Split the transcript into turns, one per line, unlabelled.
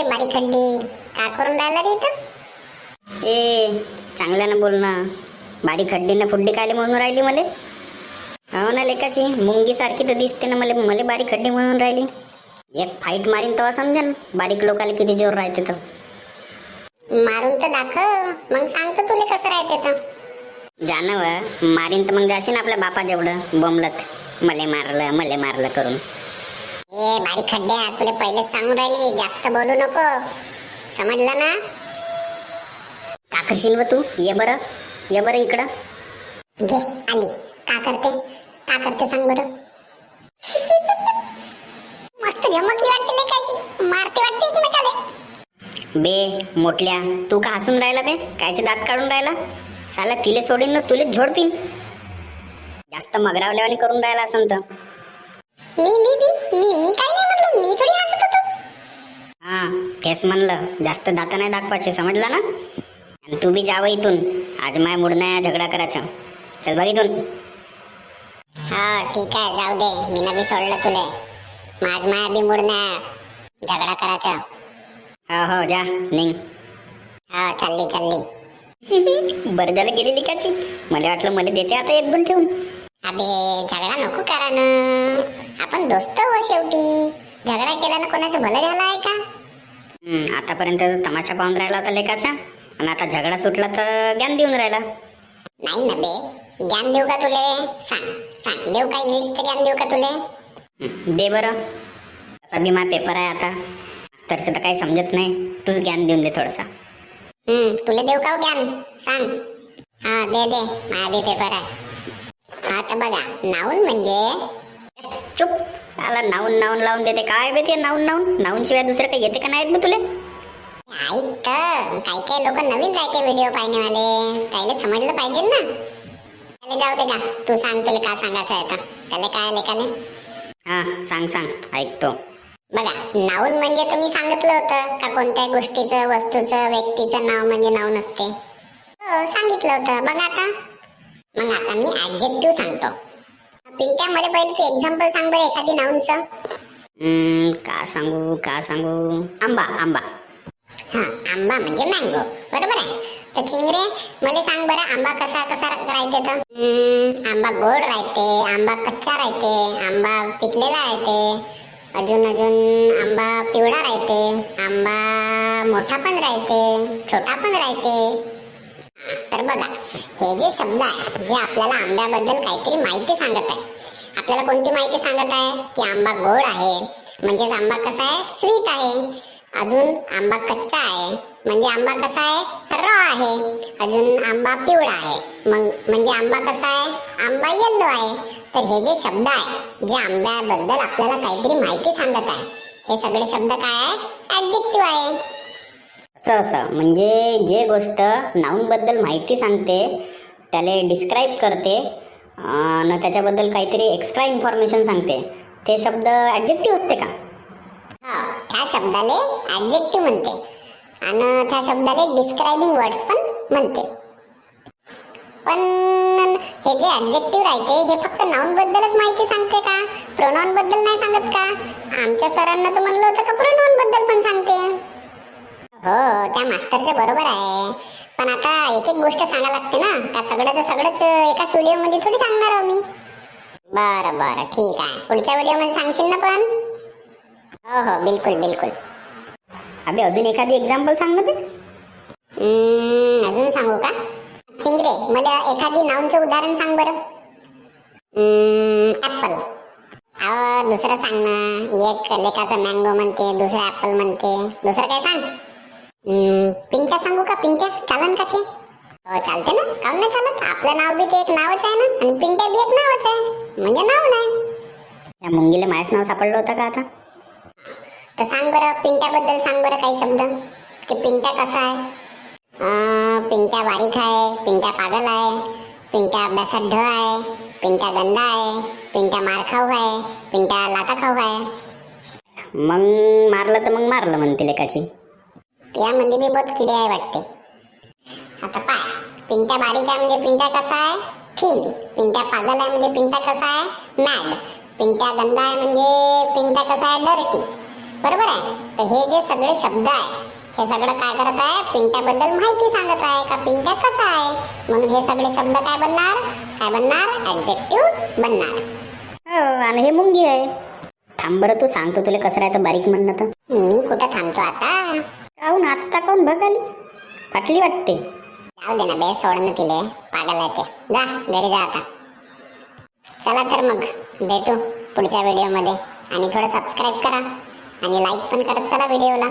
बारीक हड्डी का करून राहिला रे इथं?
ए चांगल्यानं बोल ना. बारीक हड्डीनं फुड्डी कायले म्हणून राहिली मले? हो ना लेकाची मुंगी सारखी तर दिसते ना मले. मले बारीक हड्डी म्हणून राहिली. एक फाईट मारीन तेव्हा समजेन बारीक लोकाला किती जोर राहते तर.
मारून तर दाखव, मग सांगतो तुले कसं राहते तर.
जानव मारीन तर मग जाशील आपल्या बापा जेवढं बोंबलत मले मारलं करून.
ए बारीक हड्ड्या, तुला पहिलेच सांगून राहिली जास्त बोलू नको, समजलं ना?
का करशील व तू? ये बरं इकडं.
घे आली. का करते सांग बरं. मस्त झमकली वाटते लेकाची, मारते वाटते एकमेकाले.
बे मोठल्या तू का हसून राहिला बे? कायचे दात काढून राहिला? साला तिले सोडीन ना तुले झोडपीन. जास्त मगरावल्यावानी करून राहिला असं तर.
मी काय नाही म्हणलं, मी थोडी हसत होतो.
हा तेच म्हणलं, जास्त दात नाही दाखवायचे, समजला ना? आणि तू बी जावं इथून. आज माय मूड नाही झगडा करायचा. चल बघ इथून.
हा ठीक आहे, जाऊ दे. मी बी सोडलं तुले. माझ माया बी मूड नाही झगडा करायचा.
हो जा निघ.
हा चालली.
बरं झालं गेली लिकाची. मला वाटलं मला देते आता एक दोन ठेवून.
अबे झगडा नको करा ना, आपण दोस्त हो शेवटी. झगडा केल्यानं कोणाचं भलं झालं आहे का?
आतापर्यंत तमाशा पाहून राहिला होता लेकाचा, आणि आता झगडा सुटला तर ज्ञान देऊन राहिला.
नाही ना बे, ज्ञान देऊ का तुले? सांग देऊ का? इंग्लिशचं ज्ञान देऊ का तुले?
दे बरं. तसा बी माझा पेपर आहे आता, मास्तरचं तर काही समजत नाही. तूच ज्ञान देऊन दे थोडसा.
तुला देऊ का ज्ञान? सांग. हा दे माझा बी पेपर आहे. आता बघा, नाऊन म्हणजे
चुप. आला नाऊन लावून देते. काय बे ते नाऊन शिवाय दुसरं काही येते का नाही तुले?
ऐक, काही लोक नवीन जायते व्हिडिओ पाहणेवाले, त्याला समजलं पाहिजे ना. त्याला जाऊ दे का, तू सांग तुला का सांगायचं आहे आता. त्याला काय लेकाले?
हा सांग ऐकतो.
बघा, नाऊन म्हणजे तुम्ही सांगितलं होतं का कोणत्याही गोष्टीचं, वस्तूचं, व्यक्तीचं नाव म्हणजे नाऊन असते. हो सांगितलं होतं. बघा आता, मग आता मी ऍडजेक्टिव्ह सांगतो. पिंट्या, मला पहिले तू एक्झाम्पल सांग बरं एखादी नाऊनचं.
का सांगू? आंबा.
हा आंबा म्हणजे मँगो, बरोबर आहे. तर चिंगरे, मला सांग बरं आंबा कसा राहते तर? आंबा गोड राहते, आंबा कच्चा राहते, आंबा पिकलेला राहते, अजून आंबा पिवळा राहते, आंबा मोठा पण राहते, छोटा पण राहते. तर बघा, हे जे शब्द आहे जे आपल्याला आंब्याबद्दल काहीतरी माहिती सांगत आहे. आपल्याला कोणती माहिती सांगत आहे? की आंबा गोड आहे, म्हणजेच आंबा कसा आहे? स्वीट आहे. अजून आंबा कच्चा आहे, म्हणजे आंबा कसा आहे? रॉ आहे. अजून आंबा पिवळा आहे, म्हणजे आंबा कसा आहे? आंबा येल्लो आहे. तर हे जे शब्द आहे जे आंब्याबद्दल आपल्याला काहीतरी माहिती सांगत आहे, हे सगळे शब्द काय आहे? ऍडजेक्टिव्ह आहे.
असं म्हणजे जे गोष्ट नाऊन बद्दल माहिती सांगते, त्याला डिस्क्राईब करते आणि त्याच्याबद्दल काहीतरी एक्स्ट्रा इन्फॉर्मेशन सांगते, ते शब्द ऍडजेक्टिव्ह असते का?
हा, त्या शब्दाले ऍडजेक्टिव्ह म्हणते आणि त्या शब्दाले डिस्क्रायबिंग वर्ड्स पण म्हणते. पण हे जे ऍडजेक्टिव्ह राहते हे फक्त नाऊन बद्दलच माहिती सांगते का? प्रोनाउन बद्दल नाही सांगत का? आमच्या सरांना तर म्हणलं होतं का प्रोनाउन बद्दल पण सांगते. हो, त्या मास्तरचं बरोबर आहे, पण आता एक गोष्ट सांगायला लागते ना. त्या सगळंच एकाच व्हिडिओ मध्ये थोडी सांगणार आहो मी. बरं ठीक आहे, पुढच्या व्हिडिओ मध्ये सांगशील ना पण? हो बिलकुल.
अबे अजून एखादी एक्झाम्पल सांग ना ते.
अजून सांगू का? चिंगरे, मला एखादी नाऊनचं उदाहरण सांग बरं. ऍपल. दुसरं सांग ना. एक लेकाचं मँगो म्हणते, दुसरं ऍपल म्हणते, दुसरं काय सांग. पिंट्या सांगू का? पिंट्या चालन का ते? हो चालते ना, काऊन नाही चालत? आपलं नाव बी ते एक नावच आहे ना, आणि पिंट्या बी एक नावच आहे, म्हणजे नाव नाही.
या मुंगीला माझंच नाव सापडलं होतं का आता?
तर सांग बरं, पिंट्याबद्दल सांग बरं काही शब्द. की पिंट्या कसा आहे? पिंट्या बारीक आहे, पिंट्या पागल आहे, पिंट्या अभ्यासात ढ आहे, पिंट्या गंदा आहे, पिंट्या मारखाऊ आहे, पिंट्या लाथा खाऊ आहे.
मग मारलं तर मग मारलं म्हणते लेकाची.
यामध्ये बी बहुत किडे आहे वाटते. आता पाय, पिंट्या बारीक आहे म्हणजे पिंट्या कसा आहे? थिन. पिंट्या पागल आहे म्हणजे पिंट्या कसा आहे? मॅड. पिंट्या गंदा आहे म्हणजे पिंट्या कसा आहे? डर्टी. बरोबर आहे. तर हे जे सगळे शब्द आहे हे सगळं काय करत आहे, पिंट्याबद्दल माहिती सांगत आहे का पिंट्या कसा आहे. म्हणून हे सगळे शब्द काय बनणार ऍडजेक्टिव्ह बनणार.
हो, आणि हे मुंगी आहे. थांब बरं, तू सांगतो तुला कसं राहतं बारीक म्हणणं तर.
मी कुठं थांबतो आता.
काहून आत्ता कोण बघाली फाटली वाटते.
जाऊ दे ना बे, सोडणं तिले, पागल आहे ते. जा घरी जा आता. चला तर मग भेटू पुढच्या व्हिडिओमध्ये. आणि थोडं सबस्क्राईब करा आणि लाईक पण करत चला व्हिडिओला.